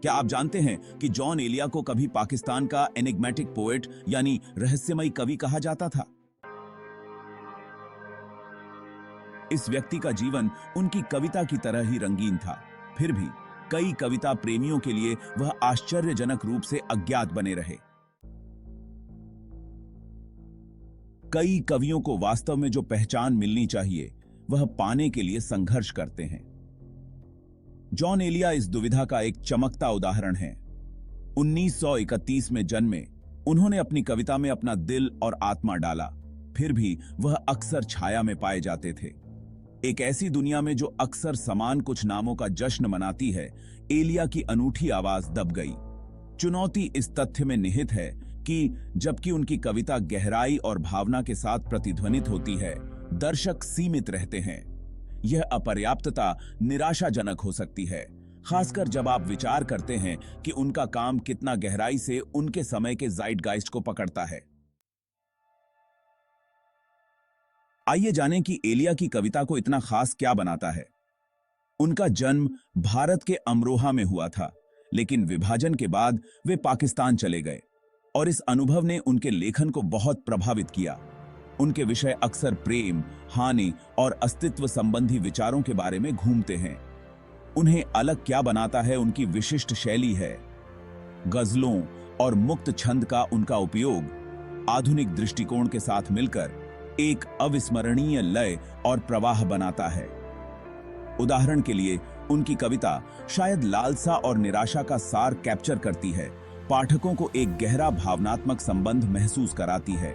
क्या आप जानते हैं कि जॉन एलिया को कभी पाकिस्तान का एनिग्मेटिक पोएट यानी रहस्यमयी कवि कहा जाता था? इस व्यक्ति का जीवन उनकी कविता की तरह ही रंगीन था। फिर भी कई कविता प्रेमियों के लिए वह आश्चर्यजनक रूप से अज्ञात बने रहे। कई कवियों को वास्तव में जो पहचान मिलनी चाहिए वह पाने के लिए संघर्ष करते हैं। जॉन एलिया इस दुविधा का एक चमकता उदाहरण है। 1931 में जन्मे उन्होंने अपनी कविता में अपना दिल और आत्मा डाला, फिर भी वह अक्सर छाया में पाए जाते थे। एक ऐसी दुनिया में जो अक्सर समान कुछ नामों का जश्न मनाती है, एलिया की अनूठी आवाज दब गई। चुनौती इस तथ्य में निहित है कि जबकि उनकी कविता गहराई और भावना के साथ प्रतिध्वनित होती है, दर्शक सीमित रहते हैं। यह अपर्याप्तता निराशाजनक हो सकती है, खासकर जब आप विचार करते हैं कि उनका काम कितना गहराई से उनके समय के ज़ाइटगाइस्ट को पकड़ता है। आइए जानें कि एलिया की कविता को इतना खास क्या बनाता है। उनका जन्म भारत के अमरोहा में हुआ था, लेकिन विभाजन के बाद वे पाकिस्तान चले गए और इस अनुभव ने उनके लेखन को बहुत प्रभावित किया। उनके विषय अक्सर प्रेम, हानि और अस्तित्व संबंधी विचारों के बारे में घूमते हैं। उन्हें अलग क्या बनाता है उनकी विशिष्ट शैली है। गजलों और मुक्त छंद का उनका उपयोग आधुनिक दृष्टिकोण के साथ मिलकर एक अविस्मरणीय लय और प्रवाह बनाता है। उदाहरण के लिए, उनकी कविता शायद लालसा और निराशा का सार कैप्चर करती है, पाठकों को एक गहरा भावनात्मक संबंध महसूस कराती है।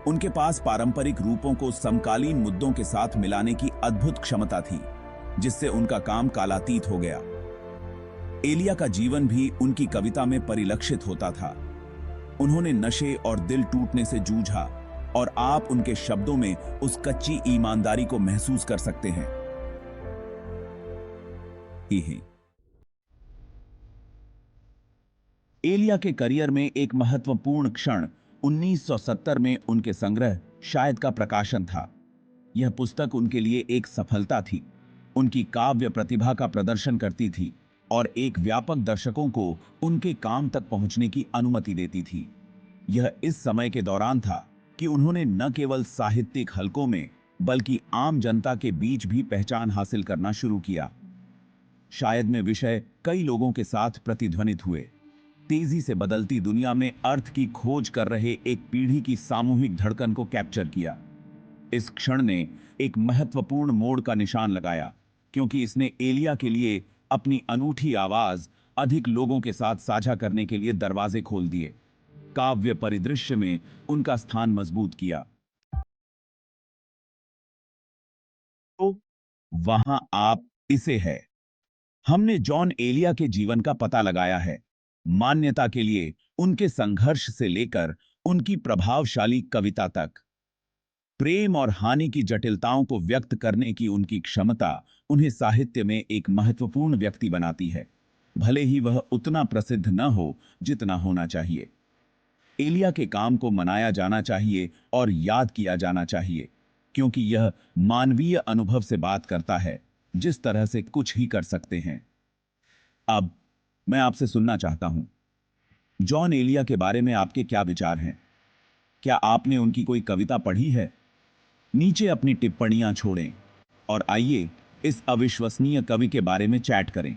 उनके पास पारंपरिक रूपों को समकालीन मुद्दों के साथ मिलाने की अद्भुत क्षमता थी, जिससे उनका काम कालातीत हो गया। एलिया का जीवन भी उनकी कविता में परिलक्षित होता था। उन्होंने नशे और दिल टूटने से जूझा और आप उनके शब्दों में उस कच्ची ईमानदारी को महसूस कर सकते हैं। एलिया के करियर में एक महत्वपूर्ण क्षण 1970 में उनके संग्रह शायद का प्रकाशन था। यह पुस्तक उनके लिए एक सफलता थी, उनकी काव्य प्रतिभा का प्रदर्शन करती थी और एक व्यापक दर्शकों को उनके काम तक पहुंचने की अनुमति देती थी। यह इस समय के दौरान था कि उन्होंने न केवल साहित्यिक हलकों में बल्कि आम जनता के बीच भी पहचान हासिल करना शुरू किया। शायद में विषय कई लोगों के साथ प्रतिध्वनित हुए, तेजी से बदलती दुनिया में अर्थ की खोज कर रहे एक पीढ़ी की सामूहिक धड़कन को कैप्चर किया। इस क्षण ने एक महत्वपूर्ण मोड़ का निशान लगाया, क्योंकि इसने एलिया के लिए अपनी अनूठी आवाज अधिक लोगों के साथ साझा करने के लिए दरवाजे खोल दिए, काव्य परिदृश्य में उनका स्थान मजबूत किया। तो वहां आप इसे है। हमने जॉन एलिया के जीवन का पता लगाया है, मान्यता के लिए उनके संघर्ष से लेकर उनकी प्रभावशाली कविता तक। प्रेम और हानि की जटिलताओं को व्यक्त करने की उनकी क्षमता उन्हें साहित्य में एक महत्वपूर्ण व्यक्ति बनाती है, भले ही वह उतना प्रसिद्ध न हो जितना होना चाहिए। एलिया के काम को मनाया जाना चाहिए और याद किया जाना चाहिए, क्योंकि यह मानवीय अनुभव से बात करता है, जिस तरह से कुछ ही कर सकते हैं। अब मैं आपसे सुनना चाहता हूं, जॉन एलिया के बारे में आपके क्या विचार हैं? क्या आपने उनकी कोई कविता पढ़ी है? नीचे अपनी टिप्पणियां छोड़ें और आइए इस अविश्वसनीय कवि के बारे में चैट करें।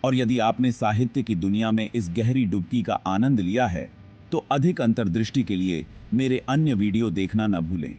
और यदि आपने साहित्य की दुनिया में इस गहरी डुबकी का आनंद लिया है, तो अधिक अंतर्दृष्टि के लिए मेरे अन्य वीडियो देखना न भूलें।